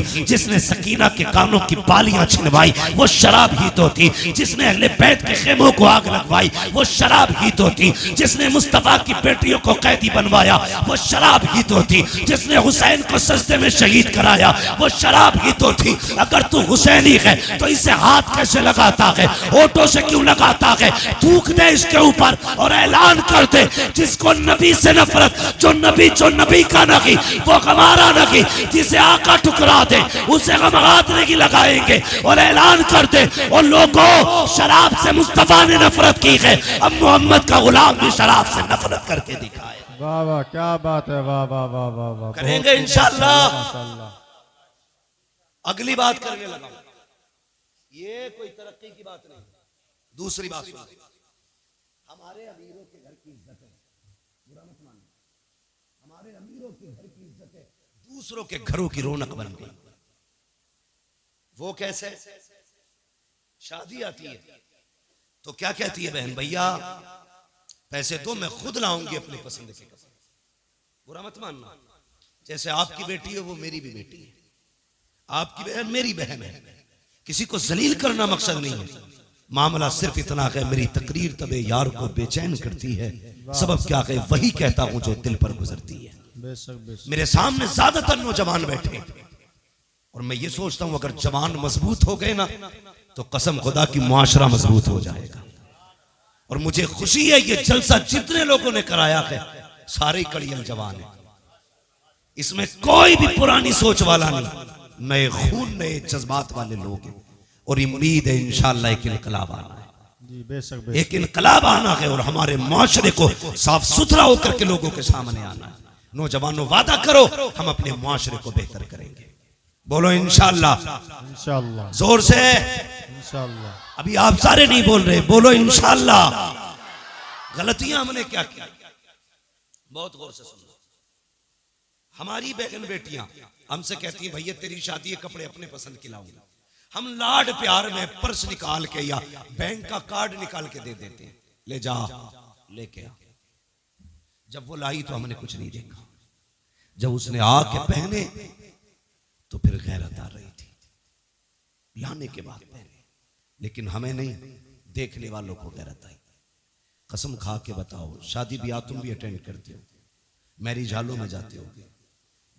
जिसने सकीना के कानों की बालियां छिनवाई वो शराब ही तो थी। जिसने अहले बैत के खेमों को आग लगवाई वो शराब ही तो थी। जिसने मुस्तफा की बेटियों को कैदी बनवाया वो शराब ही तो थी। जिसने हुसैन को सजदे में शहीद कराया वो शराब ही तो थी। अगर तू हुसैनी है तो इसे हाथ कैसे लगाता है, होठों से क्यों लगाता है? थूक दे इसके ऊपर और ऐलान कर दे, जिसको नबी से नफरत, जो नबी का नहीं वो हमारा नहीं, जिसे आका ठुकरा दे उसे हम हाथ नहीं लगाएंगे। और ऐलान कर दे और लोगों, शराब से मुस्तफा ने नफरत की है, अब मोहम्मद का गुलाम भी शराब से नफरत करके दिखाए। वाह वाह, क्या बात है, वाह वाह वाह वाह वाह, करेंगे इंशाअल्लाह। अगली बात करने लगा, ये कोई तरक्की की बात नहीं। दूसरी बात, हमारे अमीरों के घर की इज्जत है, बुरा मत मानना, हमारे अमीरों के घर की इज्जत है, दूसरों के घरों की रौनक बन गई। वो कैसे? शादी आती है तो क्या कहती है बहन, भैया पैसे दो, मैं खुद लाऊंगी अपनी पसंद के कपड़े। बुरा मत मानना, जैसे आपकी बेटी है वो मेरी भी बेटी है, आपकी बहन मेरी बहन है। किसी को जलील करना मकसद नहीं है, मामला सिर्फ इतना है, मेरी तकरीर तबे यार को बेचैन करती है, सबब क्या है वही कहता हूं जो दिल पर गुजरती है। मेरे सामने ज्यादातर नौजवान बैठे और मैं ये सोचता हूं अगर जवान मजबूत हो गए ना तो कसम खुदा की मुआशरा मजबूत हो जाएगा। और मुझे खुशी है ये जलसा जितने लोगों ने कराया है सारे कड़ियल जवान है, इसमें कोई भी पुरानी सोच वाला नहीं, नए खून नए जज्बात वाले लोग हैं। और उम्मीद है इंशाअल्लाह एक इनकलाब आना है, एक इनकलाब आना है और हमारे मुआशरे को साफ सुथरा होकर के लोगों के सामने आना है। नौजवानों वादा करो हम अपने मुआशरे को बेहतर करेंगे, बोलो इंशाअल्लाह, इंशाअल्लाह, जोर से इंशाअल्लाह। अभी आप सारे नहीं बोल रहे, बोलो इंशाअल्लाह। गलतियां हमने क्या की, बहुत गौर से सुनो। हमारी बहन बेटियां हमसे कहती हैं भैया तेरी शादी है, कपड़े अपने पसंद के लाऊंगा। हम लाड प्यार में पर्स निकाल के या बैंक का कार्ड निकाल के दे देते हैं, ले जा लेके आ। जब वो लाई तो हमने कुछ नहीं देखा, जब उसने आके पहने तो फिर गैरत आ रही थी, लाने के बाद पहने, लेकिन हमें नहीं, देखने वालों को गैरत आई। कसम खा के बताओ, शादी ब्याह तुम भी अटेंड करते हो, मैरिज हॉलों में जाते हो,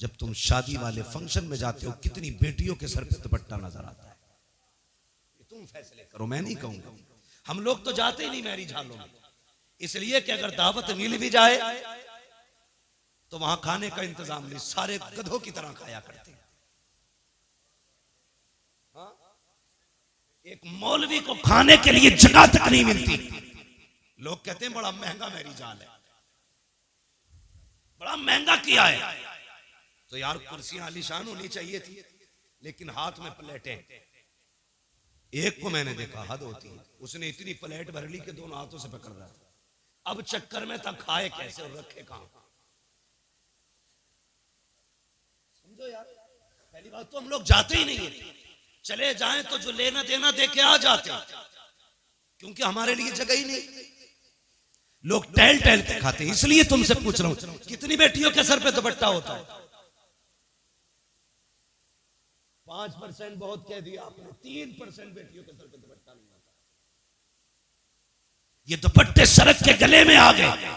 जब तुम शादी वाले फंक्शन में जाते हो कितनी बेटियों के सर पे दुपट्टा नजर आता है, तुम फैसले करो, मैं नहीं कहूंगा। हम लोग तो जाते ही नहीं मैरिज हॉलों में, इसलिए कि अगर दावत मिल भी जाए तो वहां खाने का इंतजाम नहीं, सारे गधों की तरह खाया करते हैं। हाँ? एक मौलवी को खाने के लिए जगह तक नहीं मिलती, लोग कहते हैं बड़ा महंगा मैरिज हॉल है, बड़ा महंगा किया है। तो यार कुर्सियां आलीशान होनी चाहिए थी, लेकिन हाथ में प्लेटें। एक को मैंने देखा, हद होती है, उसने इतनी प्लेट भर ली कि दोनों हाथों से पकड़ रहा था। अब चक्कर में था खाए कैसे और रखे कहां। समझो यार, पहली बात तो हम लोग जाते ही नहीं है, चले जाएं तो जो लेना देना दे के आ जाते हैं, क्योंकि हमारे लिए जगह ही नहीं। लोग टहल टहल के खाते हैं। इसलिए तुमसे पूछ रहा हूं कितनी बेटियों के सर पे दुपट्टा होता है? 5% बहुत कह दिया आपने, 3% बेटियों के सर पे दुपट्टा नहीं होता। ये दुपट्टे सड़क के गले में आ गए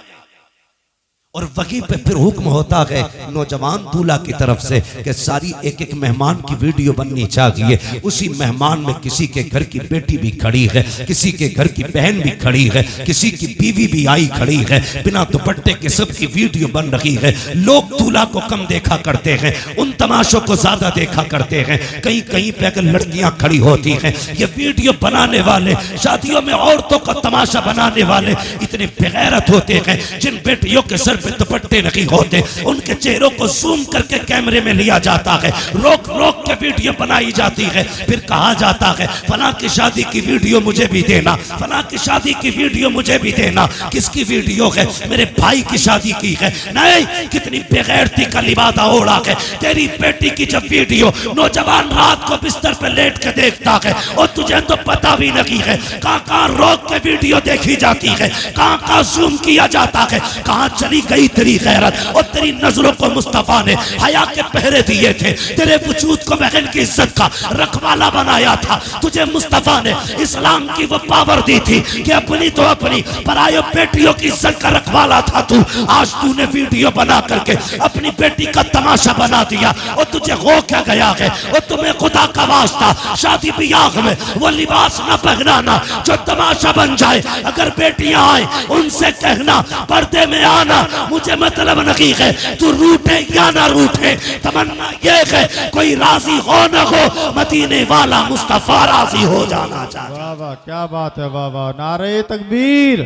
और वहीं पे फिर हुक्म होता है नौजवान दूल्हा की तरफ से कि सारी एक एक मेहमान की वीडियो बननी चाहिए। उसी मेहमान में किसी के घर की बेटी भी खड़ी है, किसी के घर की बहन भी खड़ी है, किसी की बीवी भी आई खड़ी है, बिना दुपट्टे के सबकी वीडियो बन रही है। लोग दूल्हा को कम देखा करते हैं, उन तमाशों को ज्यादा देखा करते हैं। कहीं कहीं पे अगर लड़कियां खड़ी होती हैं, ये वीडियो बनाने वाले, शादियों में औरतों का तमाशा बनाने वाले इतने बेगैरत होते हैं। जिन बेटियों के सर पे दुपट्टे नहीं होते उनके चेहरों को जूम करके कैमरे में लिया जाता है, रोक रोक के वीडियो बनाई जाती है, फिर कहा जाता है फलां की शादी की वीडियो मुझे भी देना, फलां की शादी की वीडियो मुझे भी देना। किसकी वीडियो है? मेरे भाई की शादी की है। नहीं, कितनी बेगैरती का लिबादा ओढ़ा है। तेरी बेटी की जब वीडियो नौजवान रात को बिस्तर पर लेट के देखता है और तुझे तो पता भी नहीं है कहां कहां रोक के वीडियो देखी जाती है, कहां कहां जूम किया जाता है, कहां चली गई तेरी गैरत और तेरी नजरों को मुस्तफा ने हया के पहरे दिए थे। तेरे वजूद को बहन की इज्जत का रखवाला बनाया था। तुझे मुस्तफा ने इस्लाम की वो पावर दी थी कि अपनी तो अपनी परायो बेटियों की इज्जत का रखवाला था तू। आज तूने वीडियो बना करके अपनी बेटी का तमाशा बना दिया और तुझे हो क्या गया है। और तुम्हें खुदा का वास्ता शादी ब्याह में वो लिबास ना पहनाना जो तमाशा बन जाए। अगर बेटियां आए उनसे कहना पर्दे में आना, मुझे मतलब नहीं है तू रूठे या ना रूठे, तमन्ना ये है कोई राजी हो ना हो, मदीने वाला मुस्तफा राजी हो जाना चाहिए। वाह वाह, क्या बात है, वाह वाह। नारे तकबीर,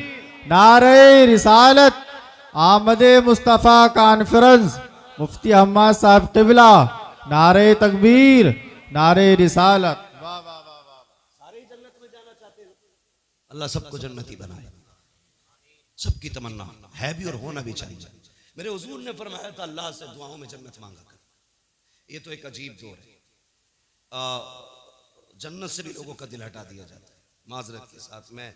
नारे रिसालत, आमदे मुस्तफ़ा कॉन्फ्रेंस, मुफ्ती अहमद साहब क़िबला, नारे तकबीर, नारे रिसालत। वाह वाह वाह वाह। सारे ही जन्नत में जाना चाहते हैं। अल्लाह सबको जन्नती बनाए, सबकी तमन्ना है भी और होना भी चाहिए। मेरे हुजूर ने फरमाया था अल्लाह से दुआओं में जन्नत मांगा कर। ये तो एक अजीब दौर है। जन्नत से भी लोगों का दिल हटा दिया जाता है। माजरत के साथ मैं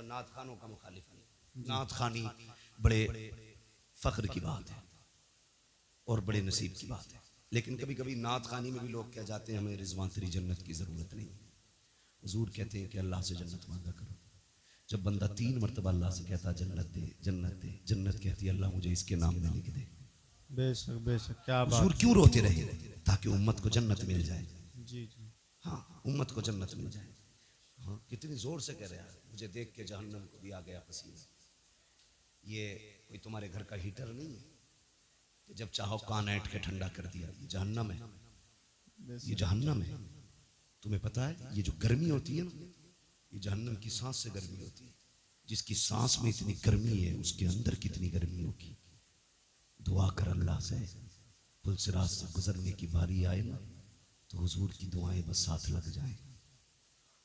नात खानों का मुखालिफ नहीं। नात खानी बड़े फख्र की बात है और बड़े नसीब की बात है, लेकिन कभी कभी नात खानी में भी लोग कह जाते हैं हमें रिजवान तेरी जन्नत की जरूरत नहीं। हुजूर कहते हैं कि अल्लाह से जन्नत मांगा करो। जब बंदा 3 मरतबा अल्लाह से कहता जन्नत दे जन्नत दे, जन्नत कहती है अल्लाह मुझे इसके नाम में लिख दे। बेशक बेशक, क्या बात। हुजूर क्यों रोते रहे? ताकि उम्मत को जन्नत मिल जाए। जी जी, हाँ, उम्मत को जन्नत मिल जाए। हाँ, कितनी जोर से कह रहा है, मुझे देख के जहन्नम को भी आ गया पसीना। ये कोई तुम्हारे घर का हीटर नहीं है कि जब चाहो कान ऐंठ के ठंडा कर दिया। ये जहन्नम है, ये जहन्नम है। तुम्हें पता है ये जो गर्मी होती है ना, ये जहन्नम की सांस से गर्मी होती है। जिसकी सांस में इतनी गर्मी है उसके अंदर कितनी गर्मी होगी। दुआ कर अल्लाह से, पुलसिरात से गुजरने की बारी आए ना तो हुजूर की दुआएं बस साथ लग जाए।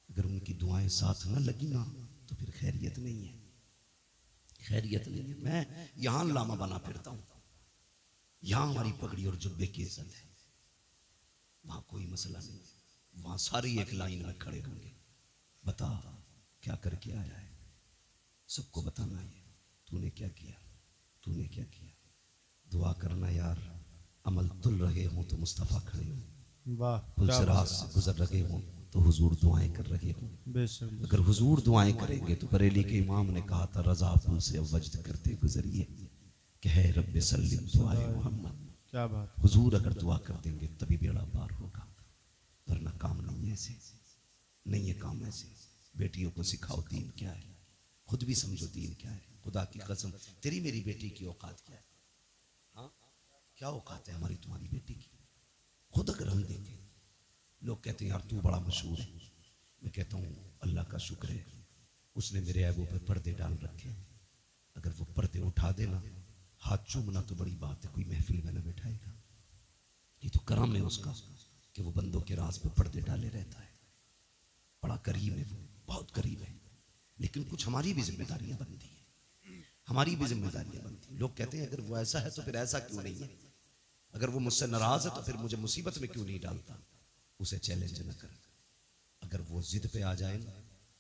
अगर उनकी दुआएं साथ न लगी ना तो फिर खैरियत नहीं है, खैरियत नहीं है। मैं यहां लामा बना फिरता हूं, यहां हमारी पगड़ी और जुब्बे की इज्जत है, वहां कोई मसला नहीं है। वहां सारी एक लाइन में खड़े होंगे, बता क्या करके आया है, सबको बताना है तूने क्या किया, तूने क्या किया। दुआ करना यार, अमल तुल रहे हो तो मुस्तफ़ा खड़े हो, वाह, पुलसिरात से गुजर रहे हो तो हुजूर दुआएं कर रहे हो। बेशक। अगर हुजूर दुआएं करेंगे तो बरेली के इमाम ने कहा था रजा पुल से वजद करते गुजरिए कि है रब्बे सल्लिम दुआए मोहम्मद। क्या बात। हुजूर अगर दुआ कर देंगे तभी बेड़ा पार होगा, वरना काम नहीं है ऐसे, नहीं है काम ऐसे। बेटियों को सिखाओ दीन क्या है, खुद भी समझो दीन क्या है। खुदा की कसम तेरी मेरी बेटी की औकात क्या है? हाँ, क्या औकात है हमारी तुम्हारी बेटी की? खुद अगर हम देखें, लोग कहते हैं यार तू बड़ा मशहूर है। मैं कहता हूँ अल्लाह का शुक्र है उसने मेरे ऐबों पर पर्दे डाल रखे हैं। अगर वो पर्दे उठा देना, हाथ चूमना तो बड़ी बात है, कोई महफिल में ना बैठाएगा। ये तो करम है उसका कि वो बंदों के राज पे पर्दे डाले रहता है। बड़ा करीब है वो, बहुत करीब है। लेकिन कुछ हमारी भी जिम्मेदारियां बनती हैं, हमारी भी जिम्मेदारियां बनती हैं। लोग कहते हैं अगर वो ऐसा है तो फिर ऐसा क्यों नहीं है? अगर वो मुझसे नाराज है तो फिर मुझे मुसीबत में क्यों नहीं डालता? उसे चैलेंज न कर। अगर वो जिद पे आ जाए ना,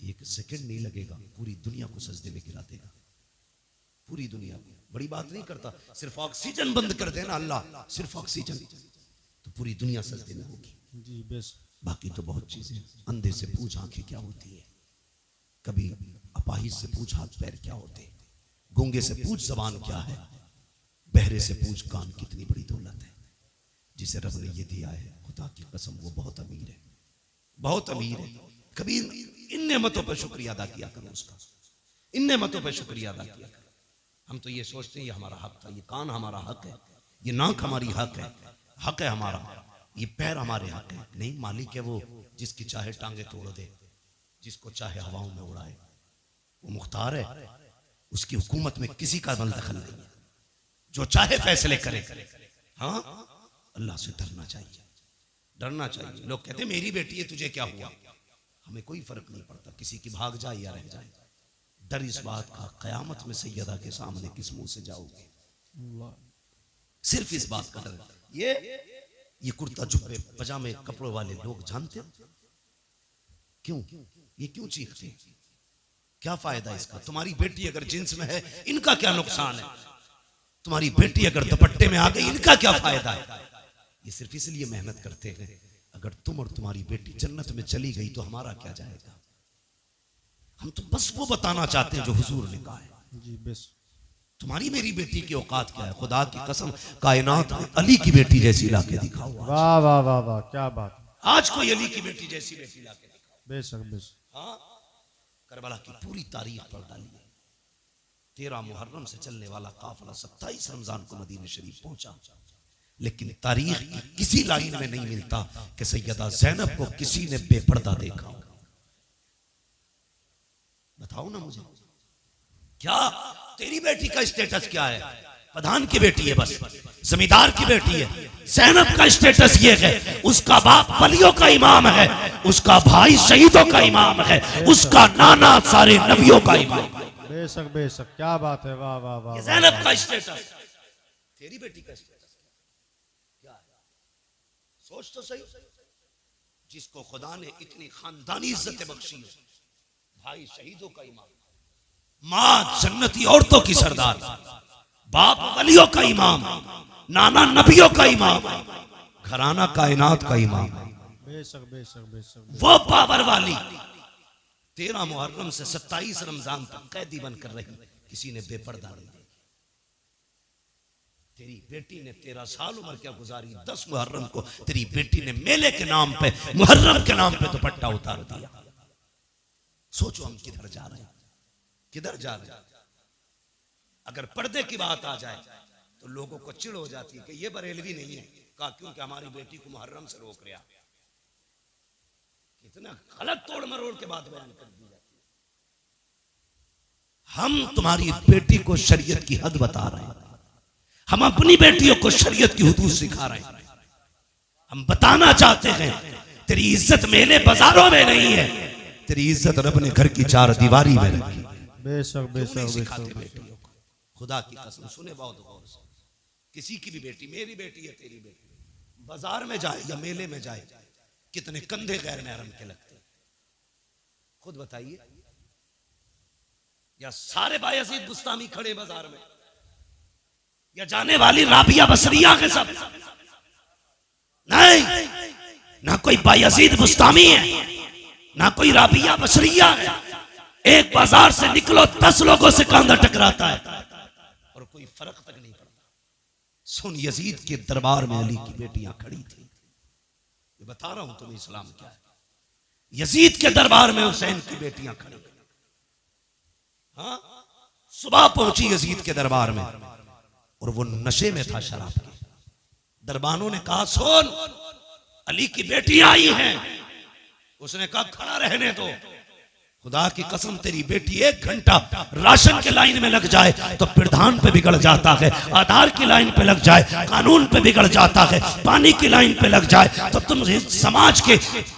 1 सेकंड नहीं लगेगा, पूरी दुनिया को सजदे में गिरा देगा, पूरी दुनिया को। बड़ी बात नहीं करता, सिर्फ ऑक्सीजन बंद कर देना अल्लाह, सिर्फ ऑक्सीजन, तो पूरी दुनिया सजदे में होगी। जी बेश। बाकी तो बहुत चीजें। अंधे से पूछ आंखें क्या होती है, कभी अपाहिज से पूछ हाथ पैर क्या होते, गूंगे से पूछ जबान क्या है, बहरे से पूछ कान कितनी बड़ी दौलत है। जिसे रब ने ये दिया है, खुदा की कसम वो बहुत अमीर है, बहुत अमीर है। कभी इन नेमतों पर शुक्रिया अदा किया करो उसका, इन नेमतों पर शुक्रिया अदा किया करो। हम तो ये सोचते हैं ये हमारा हक था, ये कान हमारा हक है, ये नाक हमारी हक है हमारा, ये पैर हमारे हक है। नहीं, मालिक है वो जिसकी चाहे टांगे तोड़ दे, जिसको चाहे हवाओं में उड़ाए, वो मुख्तार है, उसकी हुकूमत में किसी का दखल नहीं है, जो चाहे फैसले करे। हाँ, अल्लाह से डरना चाहिए, डरना चाहिए। लोग कहते हैं मेरी बेटी है तुझे क्या हुआ? हमें कोई फर्क नहीं पड़ता, किसी की भाग जाए या रह जाए। डर इस बात का कयामत में सैयदा के सामने किस मुंह से जाओगे, सिर्फ इस बात का डर। ये कुर्ता जुब्बे पजामे कपड़ों वाले लोग जानते हो क्यों? ये क्यों चीखते हैं? क्या फायदा इसका? तुम्हारी बेटी अगर जिन्स में है, इनका क्या नुकसान है? तुम्हारी बेटी अगर दुपट्टे में आ गई, इनका क्या फायदा है? ये सिर्फ इसलिए मेहनत करते हैं, अगर तुम और तुम्हारी बेटी जन्नत में चली गई तो हमारा क्या जाएगा? हम तो बस वो बताना चाहते हैं जो हुजूर ने कहा है। जी बस। तुम्हारी मेरी बेटी की औकात क्या है? खुदा की कसम, कायनात में अली की बेटी जैसी लाके दिखाओ। वाह वाह वाह वाह, क्या बात। आज कोई अली की बेटी जैसी बेटी लाके दिखाओ। बेशक बेशक। हाँ, करबला की पूरी तारीख पढ़ डालिए। 13 मुहर्रम से चलने वाला काफिला 27 रमजान को मदीने शरीफ पहुंचा, लेकिन तारीख की किसी लाइन में नहीं मिलता कि सैयदा ज़ैनब को किसी ने बेपर्दा देखा हो। बताओ ना मुझे, क्या तेरी बेटी का स्टेटस क्या है? प्रधान की बेटी है, बस जमींदार की बेटी है। ज़ैनब का स्टेटस ये है, उसका बाप वलियों का इमाम है, उसका भाई शहीदों का इमाम है, उसका नाना सारे नबियों का इमाम है। बेशक बेशक, क्या बात है। वाह वाह वाह। ज़ैनब का स्टेटस, तेरी बेटी का स्टेटस क्या है? सोच तो सही। जिसको खुदा ने इतनी खानदानी इज्जत बख्शी है, भाई शहीदों का इमाम, माँ जन्नती औरतों की सरदार, बाप वलियों का इमाम, नाना नबियों का इमाम, घराना कायनात का इमाम। बेशक बेशक बेशक। वो पावर वाली 13 मुहर्रम से 27 रमजान तक कैदी बनकर रही, किसी ने बेपर्दा नहीं देखी। तेरी बेटी ने 13 साल उम्र क्या गुजारी, 10 मुहर्रम को तेरी बेटी ने मेले के नाम पे, मुहर्रम के नाम पे दुपट्टा उतार दिया। सोचो हम किधर जा रहे हैं, किधर जा रहे हैं। अगर पर्दे की बात आ जाए तो लोगों को चिढ़ हो जाती है कि ये बरेलवी नहीं है, कहा क्योंकि हमारी बेटी को मुहर्रम से रोक रहा। कितना गलत तोड़ मरोड़ के बाद बयान कर दी जाती है। हम तुम्हारी बेटी को शरीयत की हद बता रहे हैं, हम अपनी बेटियों को शरीयत की हुदूद सिखा रहे हैं। हम बताना चाहते हैं तेरी इज्जत मेले बाजारों में नहीं है, तेरी इज्जत रब ने घर की 4 दीवारी में रखी। बेशक बेशक सिखाते बेशक। बेटियों को, खुदा की कसम सुने बहुत गौर से, किसी की भी बेटी, मेरी बेटी है, तेरी बेटी, बाजार में जाए या मेले में जाए, कितने कंधे गैर महरम के लगते हैं, खुद बताइए। या सारे बायजीद बुस्तामी खड़े बाजार में, या जाने वाली राबिया बसरिया के सब? नहीं, ना कोई बायजीद बुस्तामी है, ना कोई राबिया बसरिया है। एक बाजार से निकलो 10 लोगों से कंधा टकराता है और कोई फर्क तक नहीं पड़ता। सुन, यजीद के दरबार में अली की बेटियां खड़ी थी। ये बता रहा हूं तुम्हें इस्लाम क्या है। यजीद के दरबार में हुसैन की बेटियां खड़ी। हाँ, सुबह पहुंची यजीद के दरबार में और वो नशे में था शराब के। दरबानों ने कहा सुन, अली की बेटियां आई हैं। उसने कहा खड़ा रहने दो, खुदा की कसम तेरी बेटी 1 घंटा राशन के लाइन में लग जाए तो प्रधान पे बिगड़ जाता है, आधार की लाइन पे लग जाए कानून पे बिगड़ जाता है, पानी की लाइन पे लग जाए तो तुम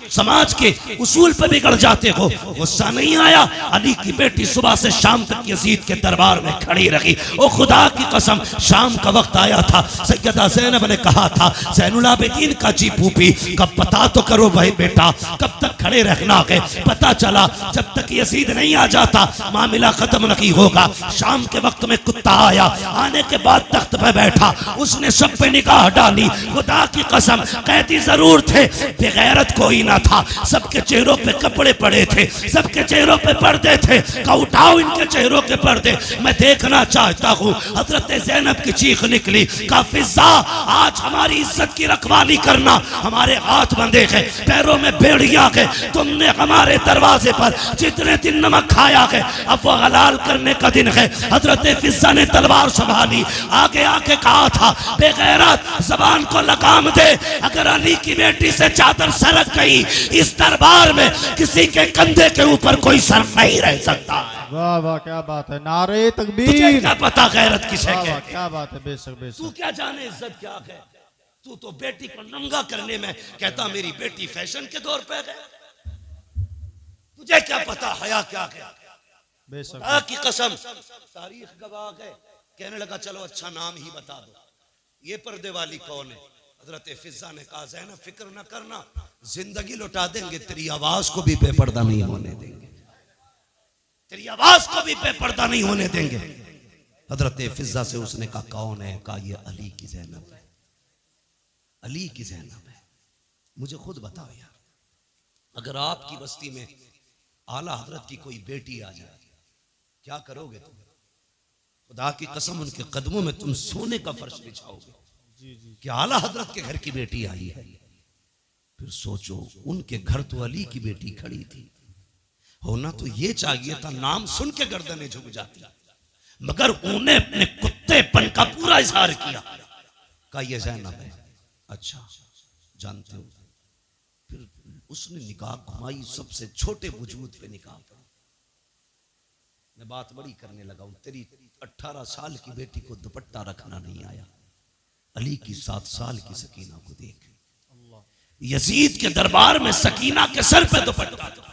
समाज के उसूल पे बिगड़ जाते हो। गुस्सा नहीं आया? अली की बेटी सुबह से शाम तक यजीद के दरबार में खड़ी रही। ओ खुदा की कसम, शाम का वक्त आया था, सैयदा ज़ैनब ने कहा था ज़ैनुल आबिदीन का जी फूफी कब पता तो करो भाई बेटा, कब तक खड़े रहना है? पता चला जब तक यजीद नहीं आ जाता मामला खत्म नहीं होगा। शाम के वक्त में कुत्ता आया, आने के बाद तख्त पे बैठा, उसने सब पे निगाह डाली। खुदा की कसम, कैदी जरूर थे, बेगैरत कोई ना था। सबके चेहरों पे कपड़े पड़े थे, सबके चेहरों पे पर्दे थे। का उठाओ इनके चेहरों के पर्दे, मैं देखना चाहता हूँ। हजरत ज़ैनब की चीख निकली, का फिजा आज हमारी इज्जत की रखवाली करना, हमारे हाथ बंधे हैं, पैरों में बेड़ियां हैं। तुमने हमारे दरवाजे पर जितने दिन नमक खाया है, अब वो हलाल करने का दिन है। हजरत फिजा ने तलवार संभाली, आगे आके कहा था बेगैरत जबान को लगाम दे, अगर अली की बेटी से चादर सरक गई इस दरबार में किसी के कंधे के ऊपर कोई सर नहीं रह सकता। वाह वाह, क्या बात है। नारे तकबीर। तुझे क्या पता गैरत किसे कहते हैं? क्या बात है। बेशक बेशक। तू क्या जाने इज्जत क्या है? तू तो बेटी को नंगा करने में कहता मेरी बेटी फैशन के दौर पे है। तुझे क्या पता हया क्या है? बेशक की कसम, तारीख गवाह है। कहने लगा चलो अच्छा नाम ही बता दो, ये पर्दे वाली कौन है? हजरत फिजा ने कहा ज़ैनब फिक्र न करना, जिंदगी लौटा देंगे, तेरी आवाज को भी बेपर्दा नहीं होने देंगे, तेरी आवाज को भी बेपर्दा नहीं होने देंगे। हजरत फिजा से उसने कहा कौन है? कहा ये अली की ज़ैनब है, अली की ज़ैनब है। मुझे खुद बताओ यार, अगर आपकी बस्ती में आला हजरत की कोई बेटी आ जाए क्या करोगे तुम? खुदा की कसम उनके कदमों में तुम सोने का फर्श बिछाओगे कि आला हजरत के घर की बेटी आई है। फिर सोचो उनके घर तो अली की बेटी खड़ी थी, होना तो ये चाहिए था नाम सुन के गर्दनें झुक जाती, मगर उन्हें अपने कुत्तेपन का पूरा इजहार किया। कहा ये ज़ैनब है। अच्छा जानते हो? फिर उसने निकाह घुमाई, सबसे छोटे वजूद पे निकाह पड़ा। मैं बात बड़ी करने लगा हूं, तेरी 18 साल की बेटी को दुपट्टा रखना नहीं आया, अली की 7 साल की सकीना को देख। यजीद के दरबार में सकीना के सर पे दुपट्टा था।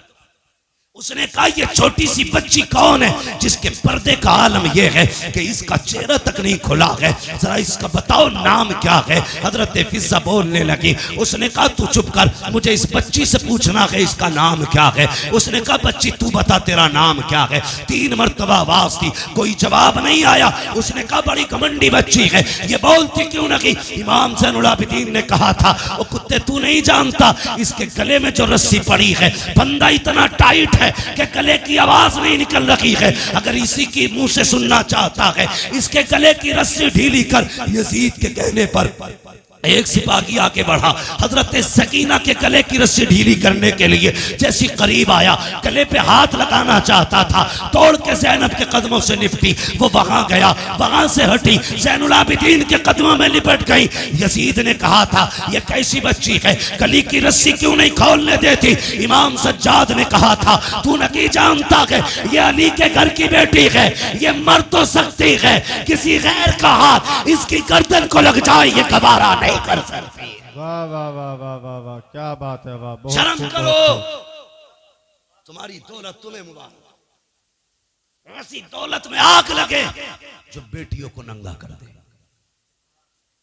उसने कहा ये छोटी सी बच्ची कौन है जिसके पर्दे का आलम यह है कि इसका चेहरा तक नहीं खुला है, जरा इसका बताओ नाम क्या है? हजरत फिजा बोलने लगी। उसने कहा तू चुप कर, मुझे इस बच्ची से पूछना है इसका नाम क्या है। उसने कहा बच्ची तू बता तेरा नाम क्या है। 3 मरतबा आवाज दी, कोई जवाब नहीं आया। उसने कहा बड़ी घमंडी बच्ची है, ये बोलती क्यों नहीं? इमाम ज़ैनुल आबिदीन ने कहा था ओ कुत्ते तू नहीं जानता इसके गले में जो रस्सी पड़ी है फंदा इतना टाइट है कि गले की आवाज नहीं निकल रही है। अगर इसी की मुंह से सुनना चाहता है इसके गले की रस्सी ढीली कर। यजीद के कहने पर एक सिपाही आगे बढ़ा, हजरत सकीना के गले की रस्सी ढीली करने के लिए जैसी करीब आया, गले पे हाथ लगाना चाहता था, तोड़ के ज़ैनब के कदमों से निपटी। वो वहां गया, वहां से हटी, ज़ैनुल आबिदीन के कदमों में लिपट गई। यजीद ने कहा था ये कैसी बच्ची है, गले की रस्सी क्यों नहीं खोलने देती? इमाम सज्जाद ने कहा था तू नहीं जानता है ये अली के घर की बेटी है, ये मर तो सकती है, किसी गैर का हाथ इसकी गर्दन को लग जाए ये गवारा नहीं कर सकती। वाह वाह वाह वाह वाह वाह, क्या बात है, वाह, बहुत शर्म खूब, करो, बहुत खूब। तुम्हारी दौलत तुम्हें मुबारक। ऐसी दौलत में आग लगे जो बेटियों को नंगा कर दे।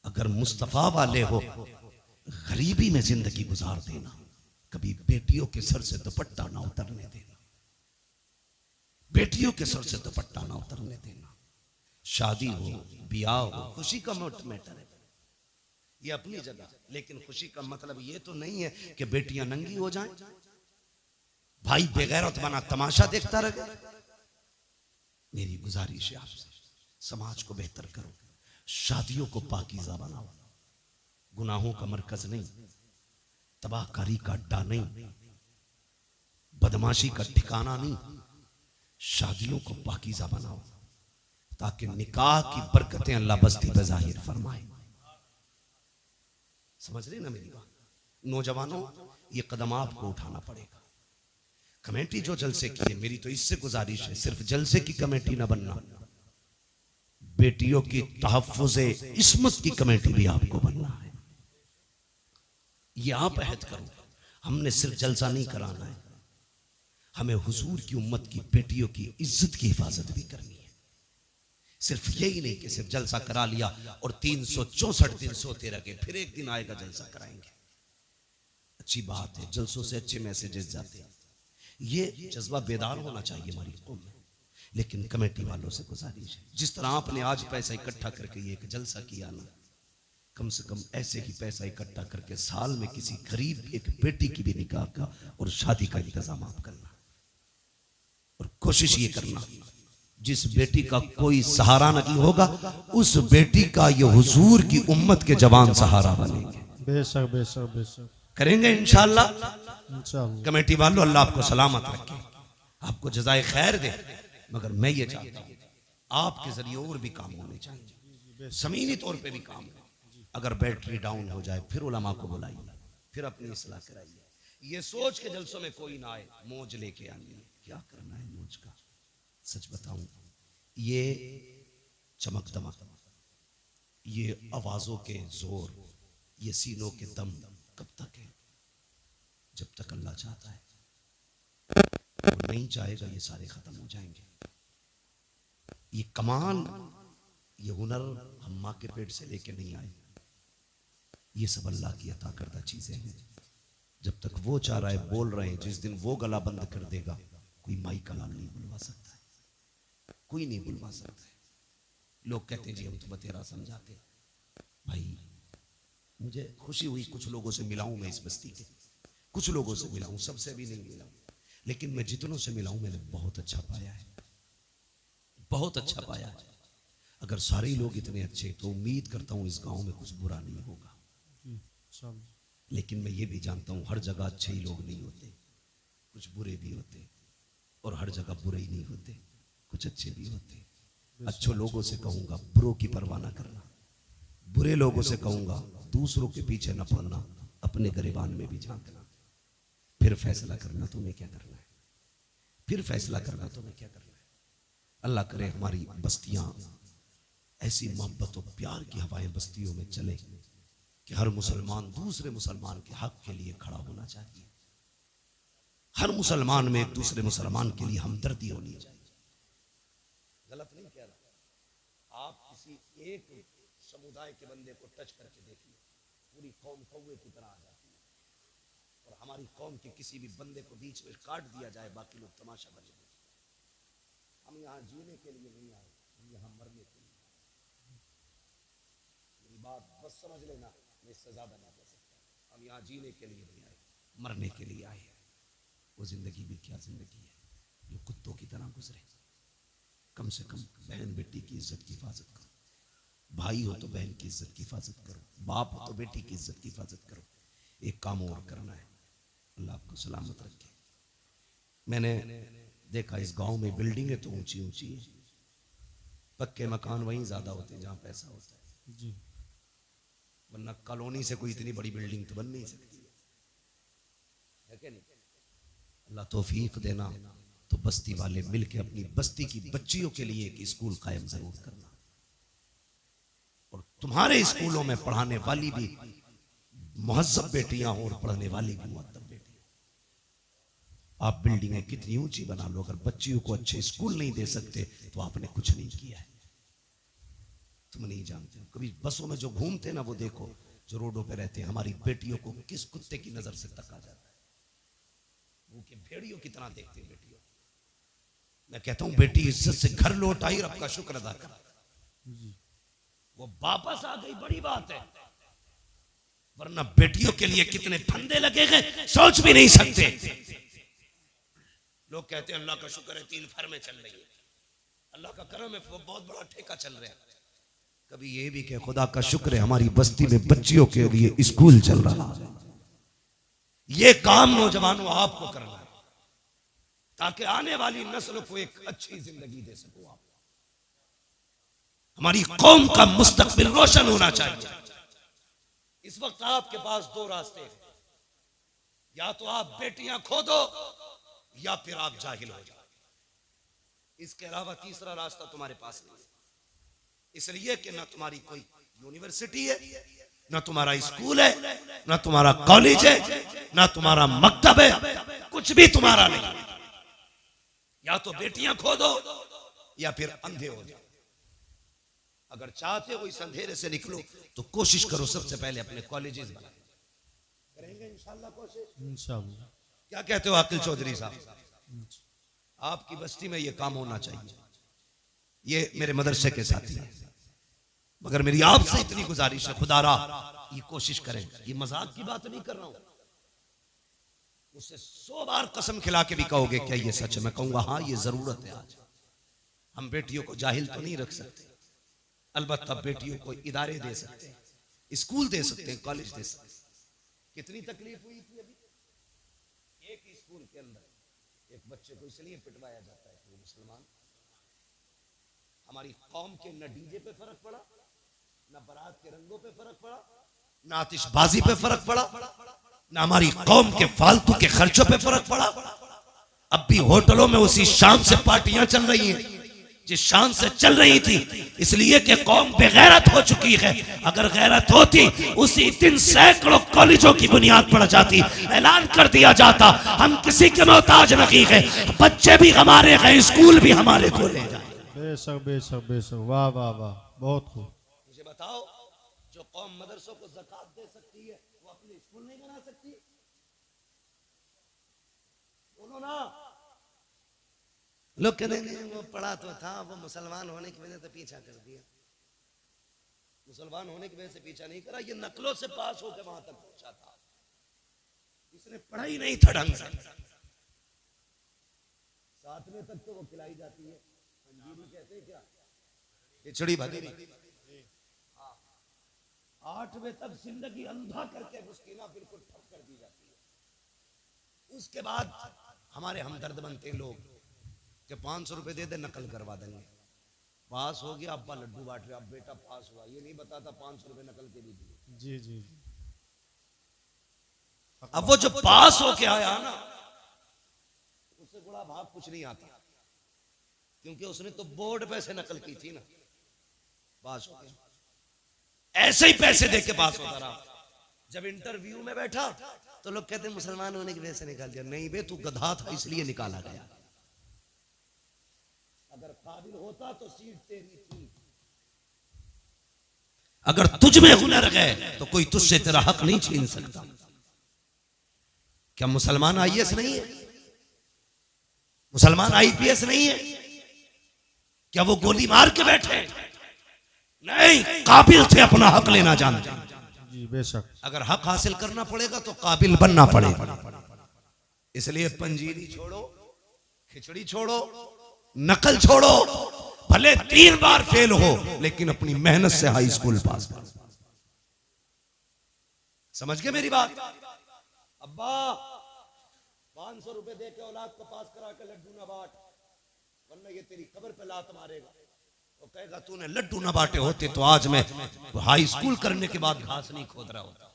अगर मुस्तफा वाले हो गरीबी में जिंदगी गुजार देना, कभी बेटियों के सर से दुपट्टा ना उतरने देना, बेटियों के सर से दुपट्टा ना उतरने देना। शादी हो, ब्याह हो, खुशी का मैटर है ये अपनी जगह, लेकिन खुशी का मतलब ये तो नहीं है कि बेटियां नंगी हो जाएं, भाई बेगैरत बना तमाशा देखता रहे। मेरी गुजारिश है आपसे, समाज को बेहतर करो, शादियों को पाकीज़ा बनाओ, गुनाहों का मरकज नहीं, तबाहकारी का अड्डा नहीं, बदमाशी का ठिकाना नहीं। शादियों को पाकीज़ा बनाओ ताकि निकाह की बरकतें अल्लाह बस्ती पे जाहिर फरमाए। समझ रहे ना मेरी बात? नौजवानों ये कदम आपको उठाना पड़ेगा। कमेटी जो जलसे की है, मेरी तो इससे गुजारिश है सिर्फ जलसे की कमेटी ना बनना, बेटियों की तहफ्फुज़े इस्मत की कमेटी भी आपको बनना है। ये आप अहद करो, हमने सिर्फ जलसा नहीं कराना है, हमें हुजूर की उम्मत की बेटियों की इज्जत की हिफाजत भी करनी है। सिर्फ यही नहीं कि सिर्फ जलसा करा लिया और 364 दिन सोते रह गए, फिर एक दिन आएगा जलसा कराएंगे। अच्छी बात है, जलसों से अच्छे मैसेजेस जाते हैं, ये जज्बा बेदार होना चाहिए हमारी कौम में। लेकिन कमेटी वालों से गुजारिश है, जिस तरह आपने आज पैसा इकट्ठा करके ये एक जलसा किया ना, कम से कम ऐसे ही पैसा इकट्ठा करके साल में किसी गरीब एक बेटी की भी निकाह का और शादी का इंतजाम आप करना। और कोशिश ये करना जिस बेटी का कोई सहारा नहीं होगा उस बेटी का ये हुजूर की उम्मत के जवान सहारा बनेंगे। बेशक बेशक बेशक करेंगे इंशाअल्लाह। इंशाअल्लाह। कमेटी वालों अल्लाह आपको सलामत रखे, आपको जज़ाए खैर दे, मगर मैं ये चाहता हूँ आपके जरिए और भी काम होने चाहिए, ज़मीनी तौर पे भी काम हो। अगर बैटरी डाउन हो जाए फिर उलमा को बुलाइए, फिर अपनी इस्लाह कराइए। ये सोच के जलसों में कोई ना आए मौज लेके आनी, क्या करना है मौज का? सच बताऊं, ये चमक दमक, ये आवाजों के जोर, ये सीनों के दम कब तक है? जब तक अल्लाह चाहता है, वो नहीं चाहेगा ये सारे खत्म हो जाएंगे। ये कमाल, ये हुनर हम माँ के पेट से लेके नहीं आए, ये सब अल्लाह की अता करदा चीजें हैं। जब तक वो चाह रहा है बोल रहे हैं, जिस दिन वो गला बंद कर देगा कोई माई का नाम नहीं बुलवा सकता है, कोई नहीं बुलवा सकता है। लोग कहते हैं जी हम तो बतेरा समझाते। भाई मुझे खुशी हुई, कुछ लोगों से मिला हूं मैं इस बस्ती के, कुछ लोगों से मिला हूं, सबसे भी नहीं मिला हूं, लेकिन मैं जितनों से मिला हूं मैंने बहुत अच्छा पाया है, बहुत अच्छा पाया है। अगर सारे लोग इतने अच्छे तो उम्मीद करता हूं इस गांव में कुछ बुरा नहीं होगा। लेकिन मैं ये भी जानता हूं हर जगह अच्छे ही लोग नहीं होते, कुछ बुरे भी होते, और हर जगह बुरे ही नहीं होते, कुछ अच्छे भी होते। अच्छे लोगों से कहूंगा बुरों की परवाह ना करना, बुरे लोगों से कहूंगा दूसरों के पीछे न पड़ना, अपने गरिबान में भी झांकना, फिर फैसला करना तुम्हें क्या करना है, फिर फैसला करना तुम्हें क्या करना है। अल्लाह करे हमारी बस्तियां ऐसी मोहब्बत और प्यार की हवाएं बस्तियों में चले कि हर मुसलमान दूसरे मुसलमान के हक के लिए खड़ा होना चाहिए, हर मुसलमान में एक दूसरे मुसलमान के लिए हमदर्दी होनी चाहिए। गलत नहीं कह रहा, आप किसी एक समुदाय के बंदे को टच करके देखिए, पूरी कौम कौवे की तरह आ जाती है, और हमारी कौम के किसी भी बंदे को बीच में काट दिया जाए बाकी लोग तमाशा बने। हम यहाँ जीने के लिए नहीं आए, हम यहाँ मरने के लिए। मेरी बात बस समझ लेना, मैं इससे ज्यादा नहीं कह सकता। हम यहाँ जीने के लिए नहीं आए, मरने के लिए आए हैं। वो जिंदगी भी क्या जिंदगी है जो कुत्तों की तरह गुजरे। कम से कम बहन बेटी की इज्जत की हिफाजत करो, भाई हो तो बहन की इज्जत की हिफाजत करो, बाप हो तो बेटी की इज्जत की हिफाजत करो। एक काम और करना है, अल्लाह आपको सलामत रखे। मैंने देखा इस गांव में बिल्डिंगें तो ऊंची ऊंची हैं, पक्के मकान वहीं ज्यादा होते हैं जहां पैसा होता है जी, वरना कॉलोनी से कोई इतनी बड़ी बिल्डिंग तो बन नहीं सकती है क्या नहीं। अल्लाह तौफीक देना तो बस्ती वाले मिलके अपनी बस्ती की बच्चियों के लिए एक स्कूल कायम जरूर करना, और तुम्हारे स्कूलों में पढ़ाने वाली भी मुहज्जब बेटियां हो और पढ़ने वाली भी मुअद्दब बेटियां। आप बिल्डिंगें कितनी ऊंची बना लो, अगर बच्चियों को अच्छे स्कूल नहीं दे सकते तो आपने कुछ नहीं किया है। तुम नहीं जानते, कभी बसों में जो घूमते ना वो देखो, जो रोडों पे रहते हैं, हमारी बेटियों को किस कुत्ते की नजर से तका जाता है, वो के भेड़ियों की तरह देखते हैं बेटियों। मैं कहता हूं बेटी इज्जत से घर लौट आई, रब का शुक्र अदा कर, वो वापस आ गई, बड़ी बात है। वरना बेटियों के लिए कितने फंदे लगे गए सोच भी नहीं सकते। लोग कहते हैं अल्लाह का शुक्र है 3 फर्में चल रही है, अल्लाह का करम है, बहुत बड़ा ठेका चल रहा है। कभी ये भी कहे खुदा का शुक्र है हमारी बस्ती में बच्चियों के लिए स्कूल चल रहा है। ये काम नौजवानों आपको करना है ताकि आने वाली नस्ल को एक अच्छी जिंदगी दे सको आप। हमारी कौम का मुस्तकबिल रोशन होना चाहिए। इस वक्त आपके पास 2 रास्ते हैं, या तो आप बेटियां खो दो या फिर आप जाहिल हो जाओ। इसके अलावा तीसरा रास्ता तुम्हारे पास नहीं है। इसलिए कि ना तुम्हारी कोई यूनिवर्सिटी है, ना तुम्हारा स्कूल है, ना तुम्हारा कॉलेज है, ना तुम्हारा मकतब है, कुछ भी तुम्हारा नहीं। या तो बेटियां खो दो या फिर अंधे हो जाओ। अगर चाहते हो इस अंधेरे से निकलो तो कोशिश करो सबसे पहले अपने कॉलेजेस बनाए। करेंगे इंशाल्लाह कोशिश, इंशाल्लाह। क्या कहते हो आकिल चौधरी साहब? आपकी बस्ती में ये काम होना चाहिए। ये मेरे मदरसे के साथी हैं, मगर मेरी आपसे इतनी गुजारिश है, खुदारा ये कोशिश करें। ये मजाक की बात नहीं कर रहा हूं, उससे 100 बार कसम खिला के भी कहोगे क्या ये सच है, मैं कहूंगा हाँ ये जरूरत है। आज हम बेटियों को जाहिल तो नहीं रख सकते, अलबत्ता बेटियों को इदारे दे सकते हैं, स्कूल दे सकते हैं, कॉलेज दे सकते हैं। कितनी तकलीफ हुई थी अभी, एक ही स्कूल के अंदर एक बच्चे को इसलिए पिटवाया जाता है कि वो मुसलमान। हमारी कौम के न डीजे पे फर्क पड़ा, न बारात के रंगों पे फर्क पड़ा, न आतिशबाजी पे फर्क पड़ा, न हमारी कौम के फालतू के खर्चों पे फर्क पड़ा। अब भी होटलों में उसी शान से पार्टियां चल रही हैं जिस शान से चल रही थी, इसलिए कि कौम बेगैरत हो चुकी है। अगर गैरत होती उसी दिन सैकड़ों कॉलेजों की बुनियाद पड़ जाती, ऐलान कर दिया जाता हम किसी के मोहताज नहीं है, बच्चे भी हमारे हैं, स्कूल भी हमारे खोले जाए। बेशक बेशक बेशक, वाह वाह वाह, बहुत खूब। मुझे बताओ जो कौम मदरसों को ज़कात दे सकती है वो अपने स्कूल नहीं बना सकती? बोलो ना। लोग कहते हैं वो पढ़ा तो था, वो मुसलमान होने की वजह से पीछा कर दिया। मुसलमान होने की वजह से पीछा नहीं करा, ये नकलों से पास होकर वहां तक पहुंचा था। इसने पढ़ा ही नहीं था ढंग से। 7वें तक तो वो खिलाई जाती है, पंजीरी कहते हैं क्या, खिचड़ी भदीरी। 8वें तक जिंदगी अंधा करके मुस्किना बिल्कुल ठप कर दी जाती है। उसके बाद हमारे हमदर्द बनते लोग कि 500 रुपए दे दे नकल करवा देंगे। पास हो गया, अब्बा लड्डू बांट रहे, अब बेटा पास हुआ, ये नहीं बताता 500 रुपए नकल के भी दिए। जी जी। अब वो जो पास होके आया ना, उससे बड़ा भाग कुछ नहीं आता, क्योंकि उसने तो बोर्ड पे से नकल की थी ना, पास हो गया। ऐसे ही पैसे दे के पास होता रहा। जब इंटरव्यू में बैठा तो लोग कहते मुसलमान होने की वजह से निकाल दिया। नहीं बे, तू गधा था इसलिए निकाला गया। अगर काबिल होता तो सीट तेरी थी। अगर तुझ में हुनर है तो कोई तुझसे तेरा हक नहीं छीन सकता। क्या मुसलमान आईएएस नहीं है? मुसलमान आईपीएस नहीं है? क्या वो गोली मार के बैठे? नहीं, काबिल थे अपना हक लेना जानते। जी बेशक। अगर हक हासिल करना पड़ेगा तो काबिल बनना पड़ेगा। इसलिए पंजीरी छोड़ो, खिचड़ी छोड़ो, नकल छोड़ो, भले 3 बार फेल हो लेकिन अपनी मेहनत से हाई स्कूल पास करो। समझ गए मेरी बात? अब्बा 500 रुपए दे के औलाद को पास करा के लड्डू ना बांट, वरना ये तेरी कब्र पे लात मारेगा। वो कहेगा तूने लड्डू ना बांटे होते तो आज मैं हाई स्कूल करने के बाद घास नहीं खोद रहा होता।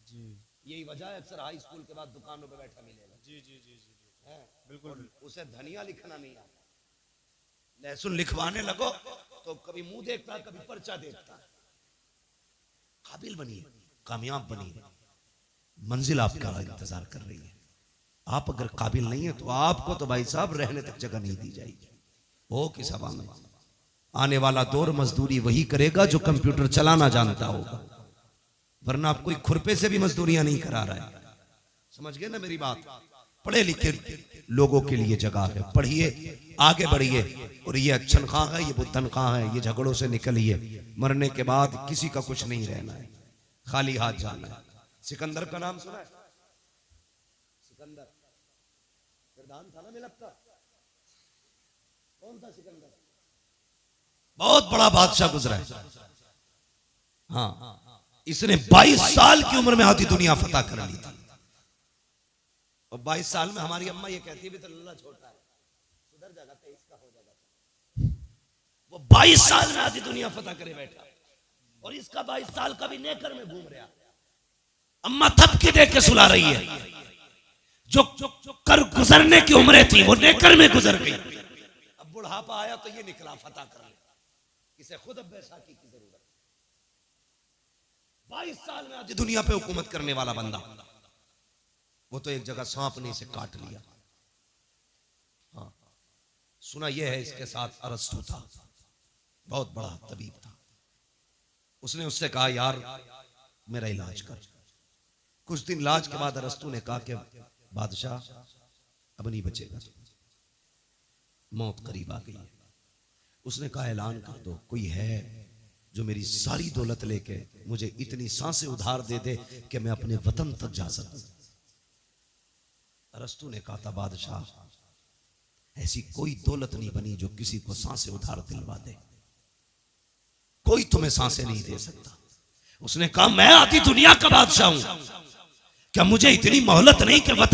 जी यही वजह है, अक्सर हाई स्कूल के बाद दुकानों पे बैठा मिलेगा। जी जी जी जी बिल्कुल। उसे धनिया लिखना नहीं आता, लहसुन लिखवाने लगो तो कभी मुंह देखता है, कभी पर्चा देखता है। काबिल बनिए, कामयाब बनिए, मंजिल आपका इंतजार कर रही है। आप अगर काबिल नहीं है तो आपको तो भाई साहब रहने तक जगह नहीं दी जाएगी। हो किस हवा में आने वाला दौर मजदूरी वही करेगा जो कंप्यूटर चलाना जानता होगा, वरना आप कोई खुरपे से भी मजदूरियां नहीं करा रहा है। समझ गए ना मेरी बात? पढ़े लिखे लोगों के लिए जगह है, पढ़िए, आगे बढ़िए। और ये तनख्वाह है, ये वो तनख्वाह है, ये झगड़ों से निकलिए। मरने के बाद किसी का कुछ नहीं रहना है, खाली हाथ जाना है। सिकंदर का नाम सुना है? सिकंदर प्रधान था ना मिलक का। कौन था सिकंदर? बहुत बड़ा बादशाह गुजरा है। हाँ, इसने 22 साल की उम्र में आधी दुनिया फतह कर ली थी। और 22 साल में हमारी अम्मा ये कहती है भी तो लल्ला छोटा है, सुधर जाएगा, 23 का हो जाएगा। वो 22 साल में आधी दुनिया फतह करे बैठा, और इसका 22 साल का भी नेकर में घूम रहा। अम्मा थपकी दे के सुला रही है। जो कर गुजरने की उम्रें थी वो नेकर में गुजर गई। अब बुढ़ापा आया तो ये निकला फतह कर ले। इसे खुद अब बैसाखी की जरूरत। 22 साल में आधी दुनिया पे हुकूमत करने वाला बंदा, वो तो एक जगह सांप ने इसे काट लिया। हाँ, सुना यह है इसके साथ अरस्तु था, बहुत बड़ा तबीब था। उसने उससे कहा यार मेरा इलाज कर। कुछ दिन इलाज के बाद अरस्तु ने कहा कि बादशाह अब नहीं बचेगा, मौत करीब आ गई है। उसने कहा ऐलान कर दो, कोई है जो मेरी सारी दौलत लेके मुझे इतनी सांसें उधार दे दे कि मैं अपने वतन तक जा सकूं। अरस्तु ने कहा था बादशाह ऐसी कोई दौलत नहीं बनी जो किसी को सांसें उधार दिलवा दे, कोई तुम्हें सांसें नहीं दे सकता। उसने कहा मैं आधी दुनिया का बादशाह हूं, क्या मुझे इतनी मोहलत नहीं कि